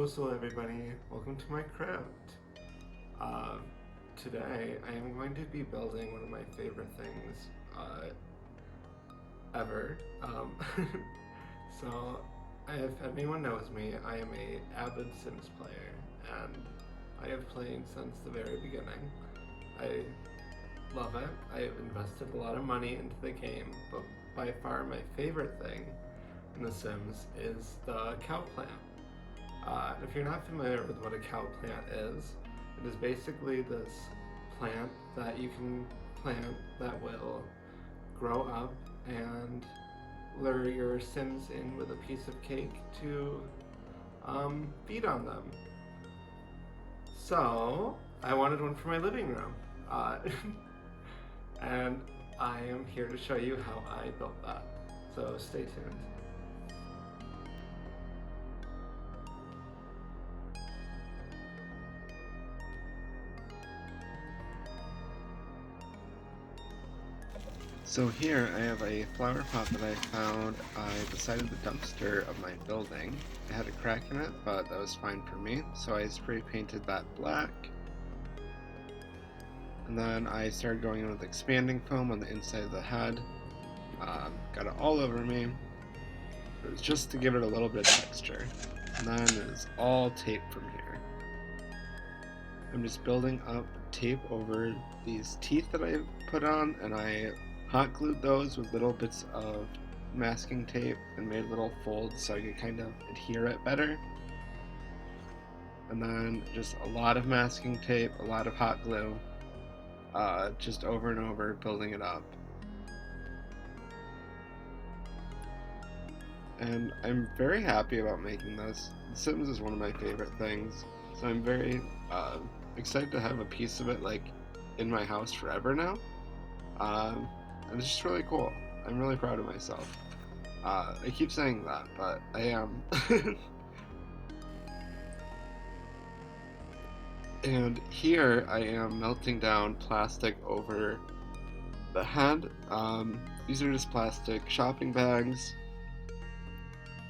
So everybody, welcome to my crypt. Uh, Today I am going to be building one of my favorite things ever. So if anyone knows me, I am a avid Sims player, and I have played since the very beginning. I love it. I have invested a lot of money into the game, but by far my favorite thing in The Sims is the cow plant. If you're not familiar with what a cow plant is, it is basically this plant that you can plant that will grow up and lure your Sims in with a piece of cake to feed on them. So I wanted one for my living room, uh, and I am here to show you how I built that. So stay tuned. So here I have a flower pot that I found by the side of the dumpster of my building. It had a crack in it, but that was fine for me, so I spray painted that black. And then I started going in with expanding foam on the inside of the head. Got it all over me. It was just to give it a little bit of texture. And then it's all tape from here. I'm just building up tape over these teeth that I put on, and I hot glued those with little bits of masking tape and made little folds so I could kind of adhere it better. And then just a lot of masking tape, a lot of hot glue, just over and over, building it up. And I'm very happy about making this. The Sims is one of my favorite things, so I'm very excited to have a piece of it like in my house forever now. And it's just really cool. I'm really proud of myself. I keep saying that, but I am. And here I am melting down plastic over the head. These are just plastic shopping bags.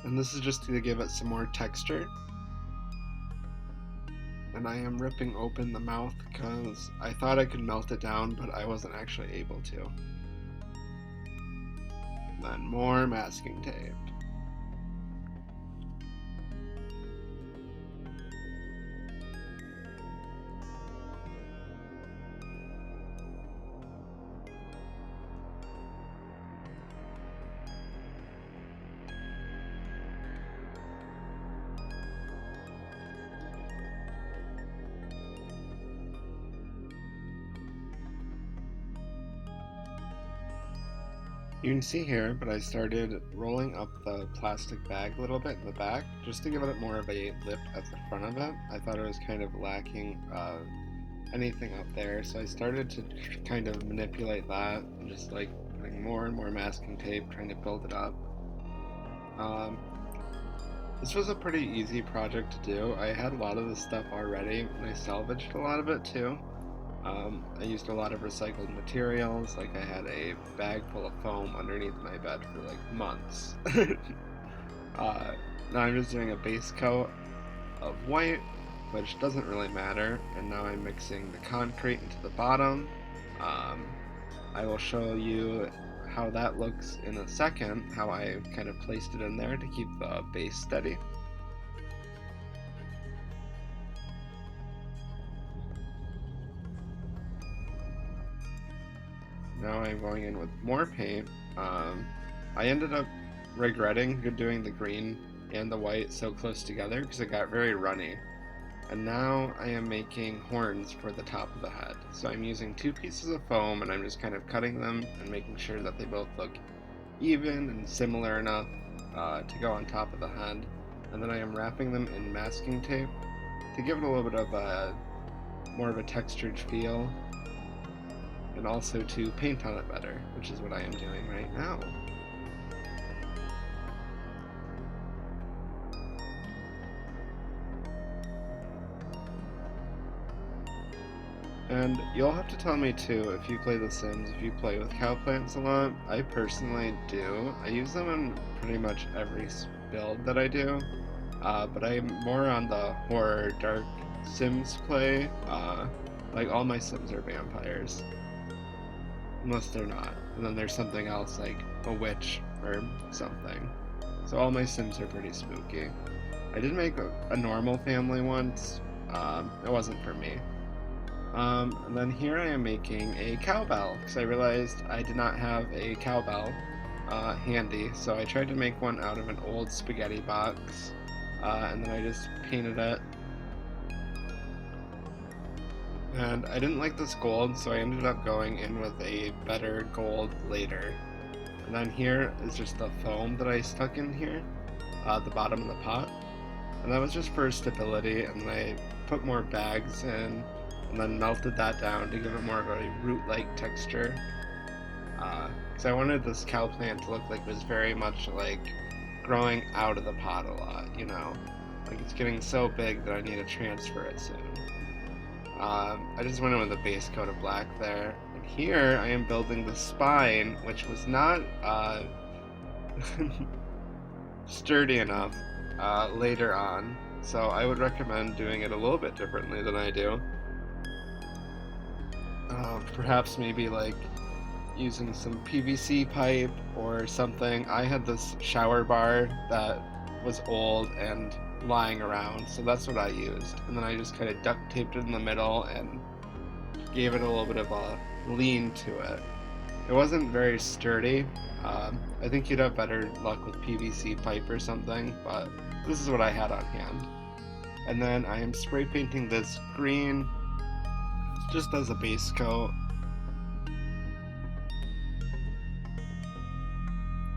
And this is just to give it some more texture. And I am ripping open the mouth because I thought I could melt it down, but I wasn't actually able to. Then more masking tape. You can see here, but I started rolling up the plastic bag a little bit in the back, just to give it more of a lip at the front of it. I thought it was kind of lacking anything up there, so I started to kind of manipulate that, and just like putting more and more masking tape, trying to build it up. This was a pretty easy project to do. I had a lot of this stuff already, and I salvaged a lot of it too. I used a lot of recycled materials, like I had a bag full of foam underneath my bed for like months. Now I'm just doing a base coat of white, which doesn't really matter, and now I'm mixing the concrete into the bottom. I will show you how that looks in a second, how I kind of placed it in there to keep the base steady. Now I'm going in with more paint. I ended up regretting doing the green and the white so close together because it got very runny. And now I am making horns for the top of the head. So I'm using two pieces of foam, and I'm just kind of cutting them and making sure that they both look even and similar enough to go on top of the head. And then I am wrapping them in masking tape to give it a little bit of a more of a textured feel, and also to paint on it better, which is what I am doing right now. And you'll have to tell me too if you play The Sims, if you play with cow plants a lot. I personally do. I use them in pretty much every build that I do. but I'm more on the horror dark Sims play. Like all my Sims are vampires, unless they're not. And then there's something else like a witch or something. So all my Sims are pretty spooky. I did make a normal family once. It wasn't for me. And then here I am making a cowbell because I realized I did not have a cowbell handy. So I tried to make one out of an old spaghetti box, and then I just painted it. And I didn't like this gold, so I ended up going in with a better gold later. And then here is just the foam that I stuck in here, the bottom of the pot. And that was just for stability, and then I put more bags in, and then melted that down to give it more of a root-like texture. Because I wanted this cow plant to look like it was very much like growing out of the pot a lot, you know? Like it's getting so big that I need to transfer it soon. I just went in with a base coat of black there. And here I am building the spine, which was not sturdy enough later on. So I would recommend doing it a little bit differently than I do. Perhaps maybe like using some PVC pipe or something. I had this shower bar that was old and lying around, so that's what I used. And then I just kind of duct taped it in the middle and gave it a little bit of a lean to it. It wasn't very sturdy. I think you'd have better luck with PVC pipe or something, but this is what I had on hand. And then I am spray painting this green just as a base coat.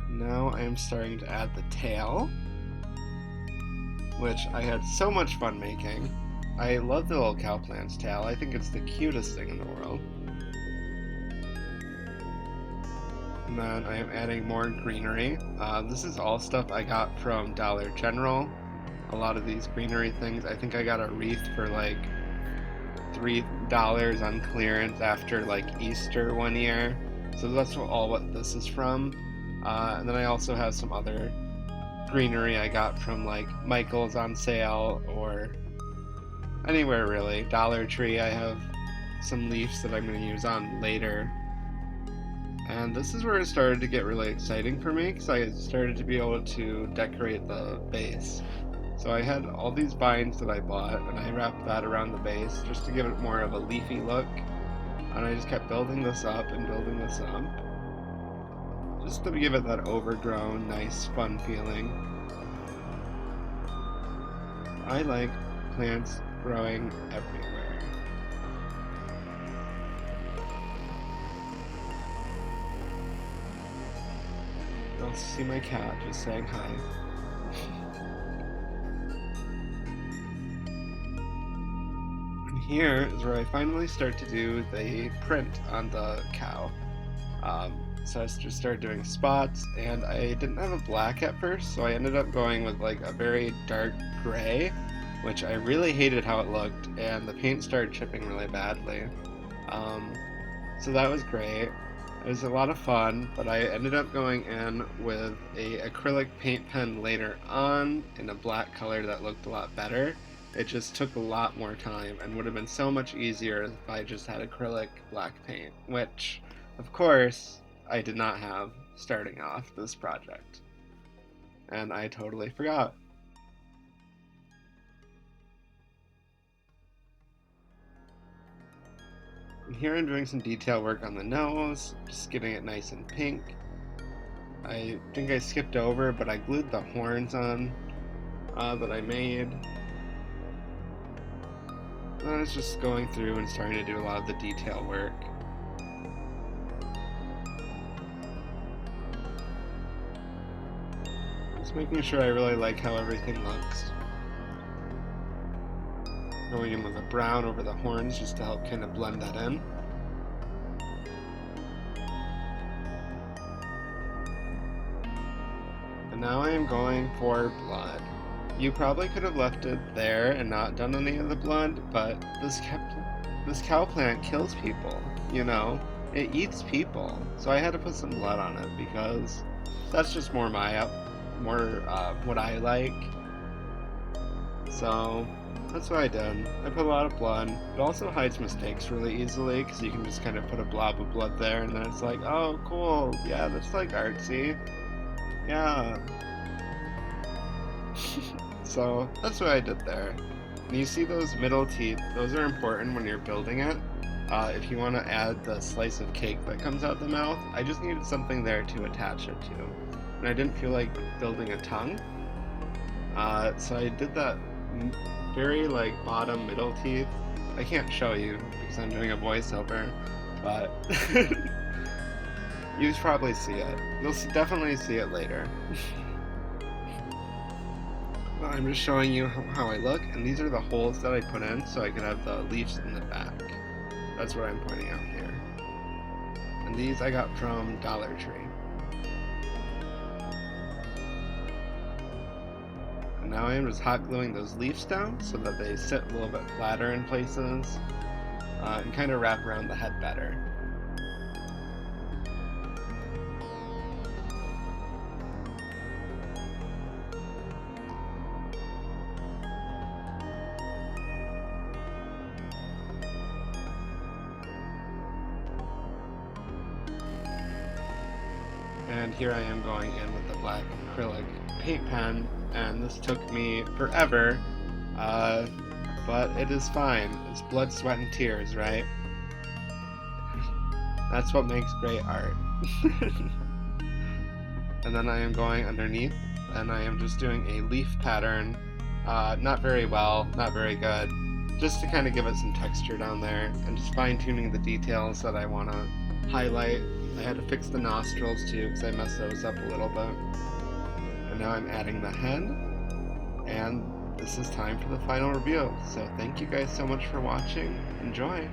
Now I am starting to add the tail, which I had so much fun making. I love the little cow plant's tail. I think it's the cutest thing in the world. And then I am adding more greenery. This is all stuff I got from Dollar General. A lot of these greenery things. I think I got a wreath for like $3 on clearance after like Easter one year. So that's what this is from. And then I also have some other greenery I got from like Michael's on sale or anywhere really. Dollar Tree, I have some leaves that I'm going to use on later. And this is where it started to get really exciting for me because I started to be able to decorate the base. So I had all these vines that I bought and I wrapped that around the base just to give it more of a leafy look. And I just kept building this up and building this up, just to give it that overgrown, nice, fun feeling. I like plants growing everywhere. You'll see my cat just saying hi. And here is where I finally start to do the print on the cow. So I just started doing spots, and I didn't have a black at first, so I ended up going with like a very dark gray, which I really hated how it looked, and the paint started chipping really badly. So that was great. It was a lot of fun, but I ended up going in with a acrylic paint pen later on in a black color that looked a lot better. It just took a lot more time and would have been so much easier if I just had acrylic black paint, which, of course, I did not have starting off this project. And I totally forgot. And here I'm doing some detail work on the nose, just getting it nice and pink. I think I skipped over, but I glued the horns on that I made. And I was just going through and starting to do a lot of the detail work. Making sure I really like how everything looks. Going in with a brown over the horns just to help kind of blend that in. And now I am going for blood. You probably could have left it there and not done any of the blood, but this cow plant kills people, you know? It eats people. So I had to put some blood on it because that's just more what I like. So that's what I did. I put a lot of blood. It also hides mistakes really easily because you can just kind of put a blob of blood there and then it's like, oh, cool. Yeah, that's like artsy. Yeah. So that's what I did there. And you see those middle teeth, those are important when you're building it. If you want to add the slice of cake that comes out the mouth, I just needed something there to attach it to. And I didn't feel like building a tongue, so I did that very like bottom middle teeth. I can't show you because I'm doing a voiceover, but you probably see it. You'll definitely see it later. Well, I'm just showing you how I look, and these are the holes that I put in so I could have the leaves in the back. That's what I'm pointing out here. And these I got from Dollar Tree. And now I am just hot gluing those leaves down so that they sit a little bit flatter in places and kind of wrap around the head better. And here I am going in with the black acrylic paint pen, and this took me forever, but it is fine. It's blood, sweat, and tears, right? That's what makes great art. And then I am going underneath, and I am just doing a leaf pattern. Not very well, not very good, just to kind of give it some texture down there, and just fine-tuning the details that I want to highlight. I had to fix the nostrils too, because I messed those up a little bit. And now I'm adding the head, and this is time for the final review. So thank you guys so much for watching. Enjoy!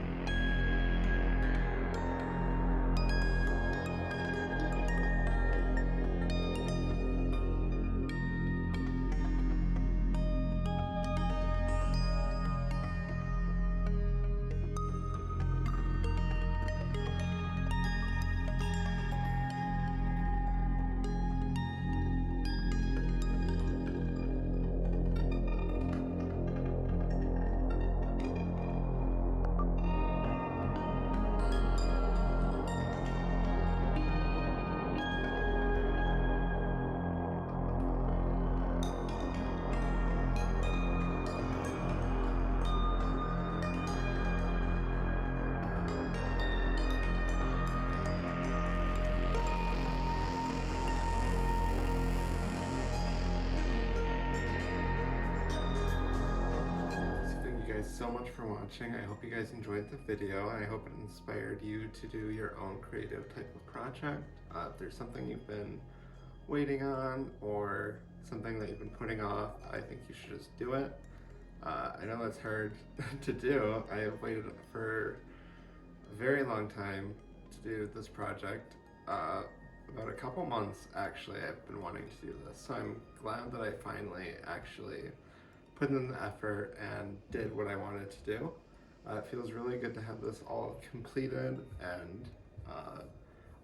Thank you guys so much for watching. I hope you guys enjoyed the video. I hope it inspired you to do your own creative type of project. If there's something you've been waiting on or something that you've been putting off, I think you should just do it. I know that's hard to do. I have waited for a very long time to do this project. About a couple months actually I've been wanting to do this, so I'm glad that I finally actually put in the effort and did what I wanted to do. It feels really good to have this all completed, and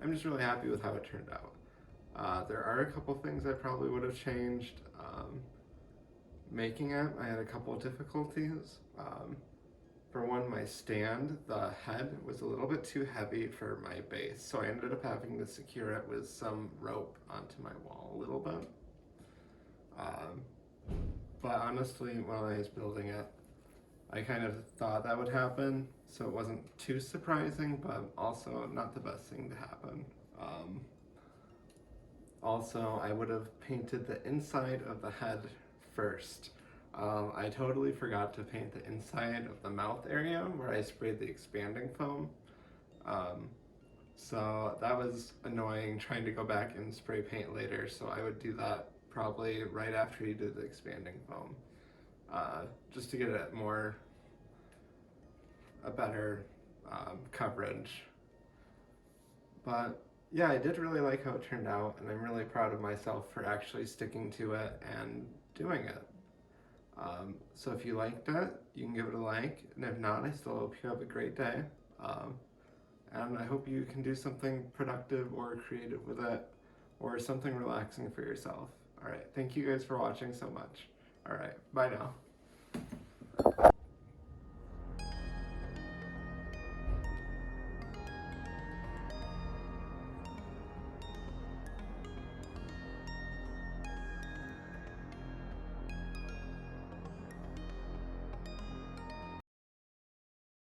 I'm just really happy with how it turned out. There are a couple things I probably would have changed. Making it, I had a couple of difficulties. For one, my stand, the head was a little bit too heavy for my base, so I ended up having to secure it with some rope onto my wall a little bit. But honestly, while I was building it, I kind of thought that would happen, so it wasn't too surprising, but also not the best thing to happen. Also, I would have painted the inside of the head first. I totally forgot to paint the inside of the mouth area where I sprayed the expanding foam. So that was annoying, trying to go back and spray paint later, so I would do that probably right after you did the expanding foam, just to get a better coverage. But yeah, I did really like how it turned out, and I'm really proud of myself for actually sticking to it and doing it. So if you liked it, you can give it a like, and if not, I still hope you have a great day. And I hope you can do something productive or creative with it, or something relaxing for yourself. All right, thank you guys for watching so much. All right, bye now.